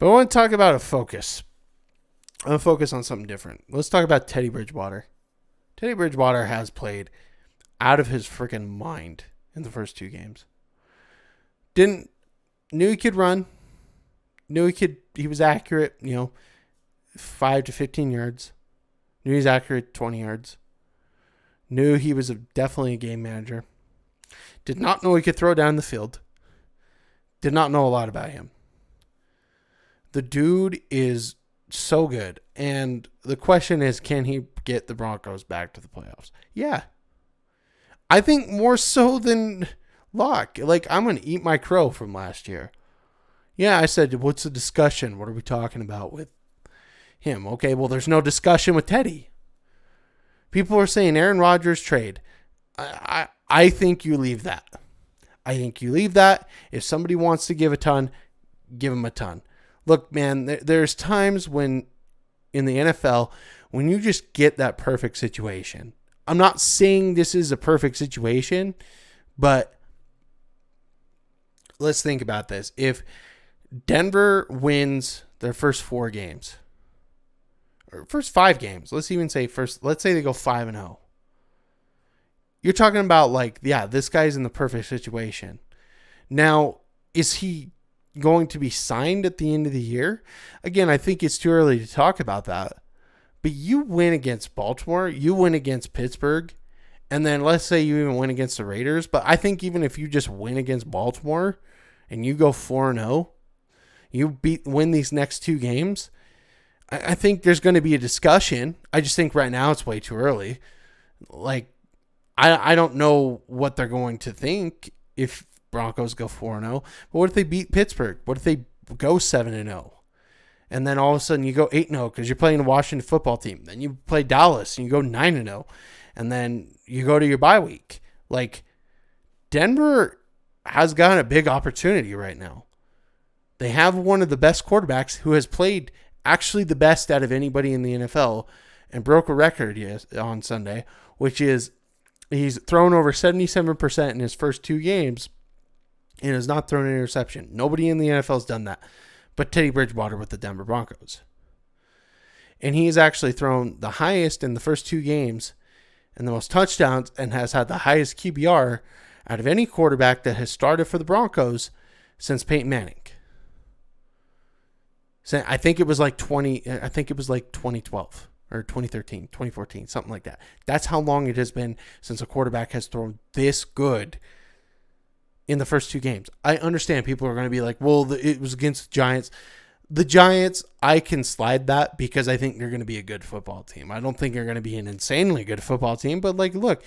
But I want to talk about a focus. I'm going to focus on something different. Let's talk about Teddy Bridgewater. Teddy Bridgewater has played out of his freaking mind in the first 2 games. Knew he could run. He was accurate, 5 to 15 yards. Knew he was accurate 20 yards. Knew he was definitely a game manager. Did not know he could throw down the field. Did not know a lot about him. The dude is so good. And the question is, can he get the Broncos back to the playoffs? Yeah. I think more so than Locke. Like, I'm going to eat my crow from last year. Yeah, I said, what's the discussion? What are we talking about with him? Okay, well, there's no discussion with Teddy. People are saying Aaron Rodgers trade. I think you leave that. I think you leave that. If somebody wants to give a ton, give him a ton. Look, man, there's times when in the NFL when you just get that perfect situation. I'm not saying this is a perfect situation, but let's think about this. If Denver wins their first 4 games, or first 5 games, let's say they go 5-0. You're talking about this guy's in the perfect situation. Now, is he going to be signed at the end of the year? Again, I think it's too early to talk about that. But you win against Baltimore, you win against Pittsburgh, and then let's say you even win against the Raiders. But I think even if you just win against Baltimore and you go 4-0, you win these next 2 games, I think there's going to be a discussion. I just think right now it's way too early. I don't know what they're going to think if Broncos go 4-0. But what if they beat Pittsburgh? What if they go 7-0? And then all of a sudden you go 8-0 because you're playing the Washington football team. Then you play Dallas and you go 9-0. And then you go to your bye week. Denver has got a big opportunity right now. They have one of the best quarterbacks who has played actually the best out of anybody in the NFL and broke a record on Sunday, which is he's thrown over 77% in his first 2 games and has not thrown an interception. Nobody in the NFL has done that but Teddy Bridgewater with the Denver Broncos. And he has actually thrown the highest in the first 2 games and the most touchdowns and has had the highest QBR out of any quarterback that has started for the Broncos since Peyton Manning. So I think it was like 2012 or 2013, 2014, something like that. That's how long it has been since a quarterback has thrown this good in the first 2 games. I understand people are going to be like, well, it was against the Giants. The Giants, I can slide that because I think they're going to be a good football team. I don't think they're going to be an insanely good football team, but look,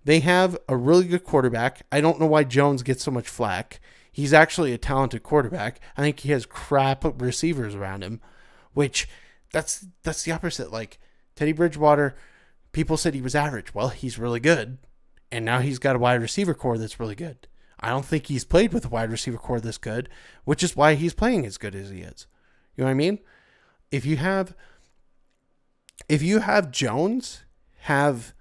they have a really good quarterback. I don't know why Jones gets so much flack. He's actually a talented quarterback. I think he has crap receivers around him, which that's the opposite. Teddy Bridgewater, people said he was average. Well, he's really good. And now he's got a wide receiver core that's really good. I don't think he's played with a wide receiver core this good, which is why he's playing as good as he is. You know what I mean? If you have Jones have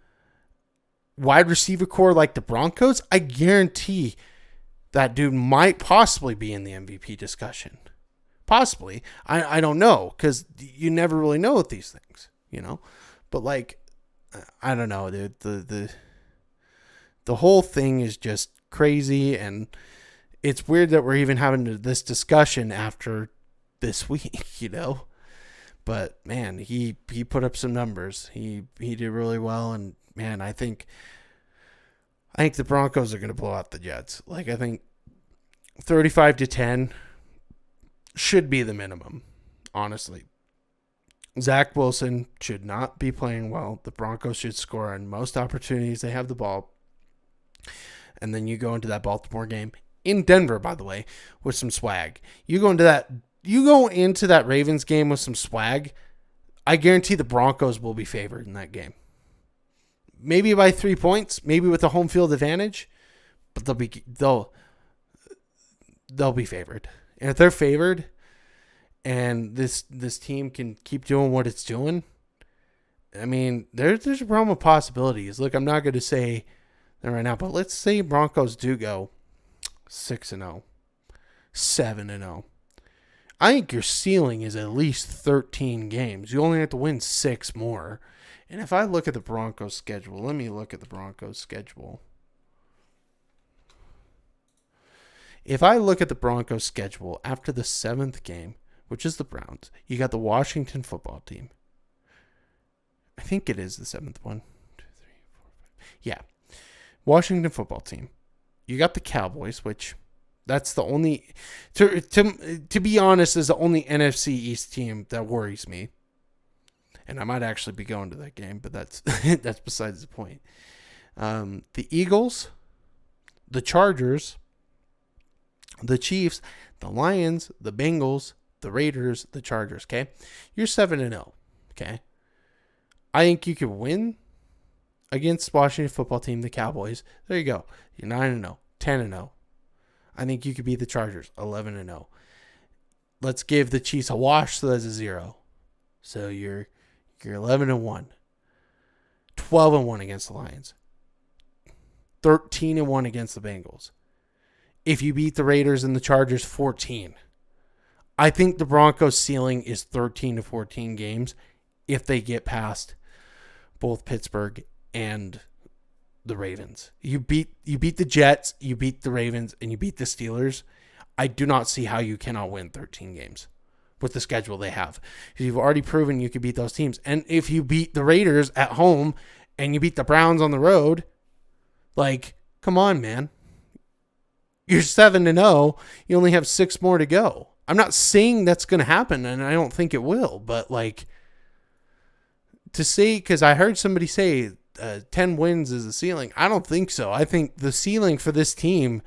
wide receiver core like the Broncos, I guarantee that dude might possibly be in the MVP discussion. Possibly. I don't know, because you never really know with these things, But I don't know, dude. The whole thing is just crazy, and it's weird that we're even having this discussion after this week, But man, he put up some numbers. He did really well, and man, I think the Broncos are going to blow out the Jets. I think 35-10 should be the minimum, honestly. Zach Wilson should not be playing well. The Broncos should score on most opportunities they have the ball. And then you go into that Baltimore game in Denver, by the way, with some swag. You go into that Ravens game with some swag. I guarantee the Broncos will be favored in that game. Maybe by 3 points, maybe with a home field advantage, but they'll be favored. And if they're favored and this team can keep doing what it's doing, I mean, there's a realm of possibilities. Look, I'm not going to say that right now, but let's say Broncos do go 6-0, 7-0. I think your ceiling is at least 13 games. You only have to win 6 more. And if I look at the Broncos schedule, let me look at the Broncos schedule. If I look at the Broncos schedule after the 7th game, which is the Browns, you got the Washington football team. I think it is the 7th one. 2, 3, 4, 5. Yeah. Washington football team. You got the Cowboys, which that's the only, to be honest, is the only NFC East team that worries me. And I might actually be going to that game, but that's that's besides the point. The Eagles, the Chargers, the Chiefs, the Lions, the Bengals, the Raiders, the Chargers, okay? You're 7-0, okay? I think you could win against Washington football team, the Cowboys. There you go. You're 9-0, 10-0. I think you could beat the Chargers, 11-0. Let's give the Chiefs a wash, so that's a 0. So you're 11-1. 12-1 against the Lions. 13-1 against the Bengals. If you beat the Raiders and the Chargers, 14. I think the Broncos' ceiling is 13 to 14 games if they get past both Pittsburgh and the Ravens. You beat the Jets, you beat the Ravens, and you beat the Steelers. I do not see how you cannot win 13 games with the schedule they have. Because you've already proven you could beat those teams. And if you beat the Raiders at home and you beat the Browns on the road, like, come on, man. You're 7-0. You only have 6 more to go. I'm not saying that's going to happen, and I don't think it will. But, like, to say, because I heard somebody say 10 wins is the ceiling. I don't think so. I think the ceiling for this team,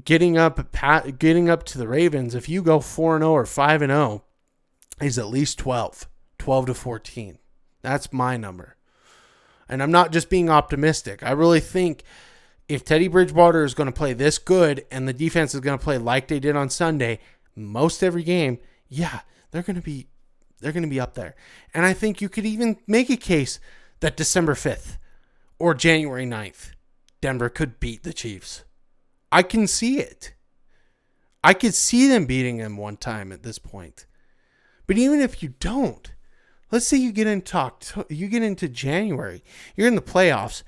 getting up to the Ravens, if you go 4-0 or 5-0, is at least 12 to 14. That's my number. And I'm not just being optimistic. I really think if Teddy Bridgewater is going to play this good and the defense is going to play like they did on Sunday, most every game, yeah, they're going to be up there. And I think you could even make a case that December 5th or January 9th, Denver could beat the Chiefs. I can see it. I could see them beating them one time at this point. But even if you don't, let's say you get into January, you're in the playoffs,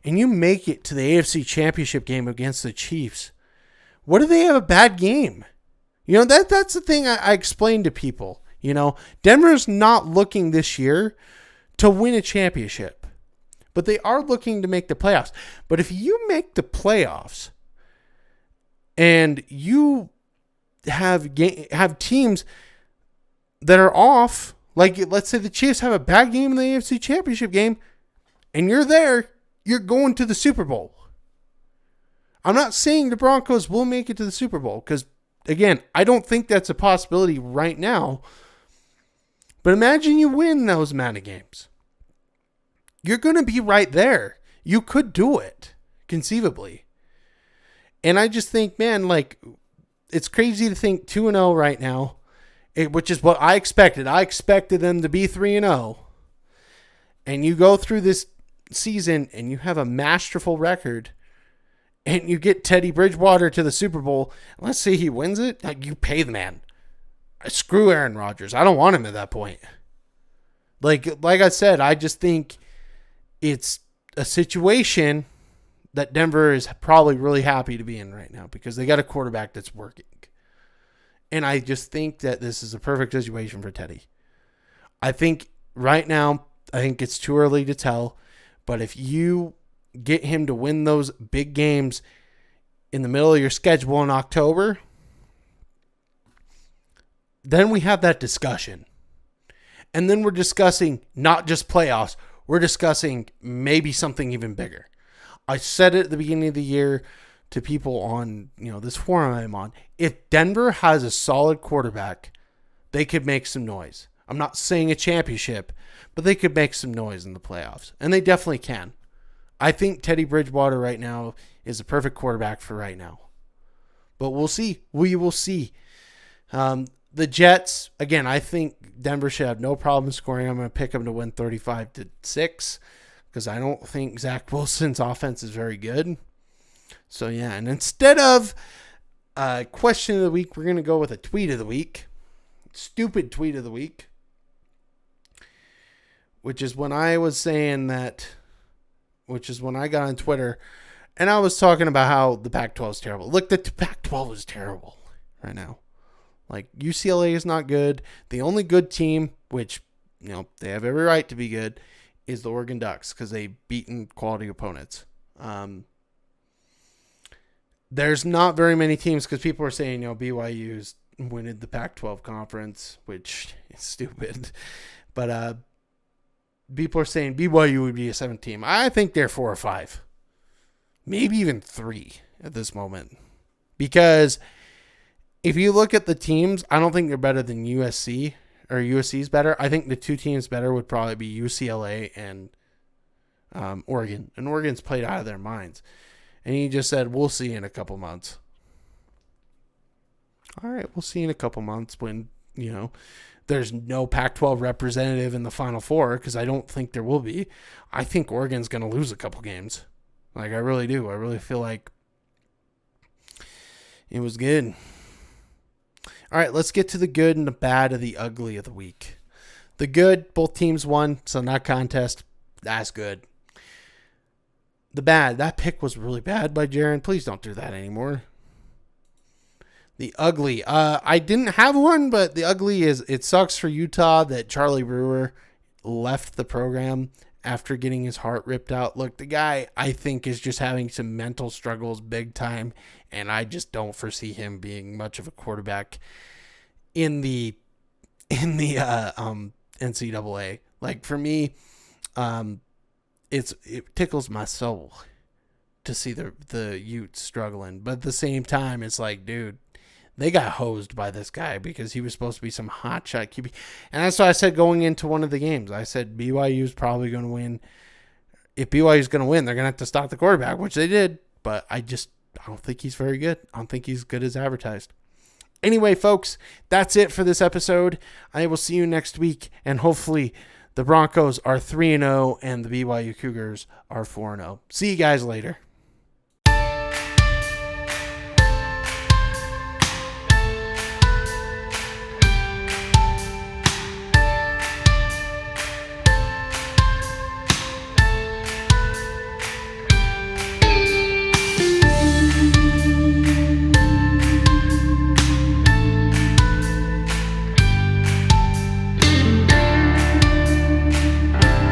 and you make it to the AFC Championship game against the Chiefs. What if they have a bad game? You know, that's the thing I explain to people. You know, Denver's not looking this year to win a championship, but they are looking to make the playoffs. But if you make the playoffs and you have teams that are off, like let's say the Chiefs have a bad game in the AFC Championship game, and you're there, you're going to the Super Bowl. I'm not saying the Broncos will make it to the Super Bowl because, again, I don't think that's a possibility right now. But imagine you win those amount of games. You're going to be right there. You could do it, conceivably. And I just think, man, like, it's crazy to think 2-0 right now, which is what I expected. I expected them to be 3-0. And you go through this season and you have a masterful record and you get Teddy Bridgewater to the Super Bowl. Let's say he wins it. Like, you pay the man. Screw Aaron Rodgers. I don't want him at that point. Like I said, I just think it's a situation that Denver is probably really happy to be in right now because they got a quarterback that's working. And I just think that this is a perfect situation for Teddy. I think right now, I think it's too early to tell. But if you get him to win those big games in the middle of your schedule in October, then we have that discussion. And then we're discussing not just playoffs. We're discussing maybe something even bigger. I said it at the beginning of the year to people on, this forum I'm on. If Denver has a solid quarterback, they could make some noise. I'm not saying a championship, but they could make some noise in the playoffs. And they definitely can. I think Teddy Bridgewater right now is the perfect quarterback for right now. But we'll see. We will see. The Jets, again, I think Denver should have no problem scoring. I'm going to pick them to win 35-6 because I don't think Zach Wilson's offense is very good. So, yeah, and instead of Question of the week. We're going to go with a tweet of the week. Stupid tweet of the week. Which is when I was saying that, which is when I got on Twitter and I was talking about how the Pac-12 is terrible. Look, the Pac-12 is terrible right now. Like, UCLA is not good. The only good team, which, they have every right to be good, is the Oregon Ducks because they've beaten quality opponents. There's not very many teams because people are saying, BYU's winning the Pac-12 conference, which is stupid. But people are saying BYU would be a 7th team. I think they're 4 or 5. Maybe even 3 at this moment. Because if you look at the teams, I don't think they're better than USC, or USC's better. I think the 2 teams better would probably be UCLA and Oregon. And Oregon's played out of their minds. And he just said, we'll see in a couple months. All right, we'll see in a couple months when, there's no Pac-12 representative in the Final Four, because I don't think there will be. I think Oregon's going to lose a couple games. Like, I really do. I really feel like it was good. All right, let's get to the good and the bad of the ugly of the week. The good, both teams won, so not contest. That's good. The bad, that pick was really bad by Jaron. Please don't do that anymore. The ugly, I didn't have one, but the ugly is it sucks for Utah that Charlie Brewer left the program after getting his heart ripped out. Look, the guy, I think, is just having some mental struggles big time, and I just don't foresee him being much of a quarterback in the NCAA. Like, for me, it tickles my soul to see the Utes struggling, but at the same time, it's like, dude, they got hosed by this guy because he was supposed to be some hotshot QB. And that's what I said going into one of the games. I said BYU's probably going to win. If BYU's going to win, they're going to have to stop the quarterback, which they did. But I don't think he's very good. I don't think he's good as advertised. Anyway, folks, that's it for this episode. I will see you next week. And hopefully the Broncos are 3-0 and the BYU Cougars are 4-0. See you guys later.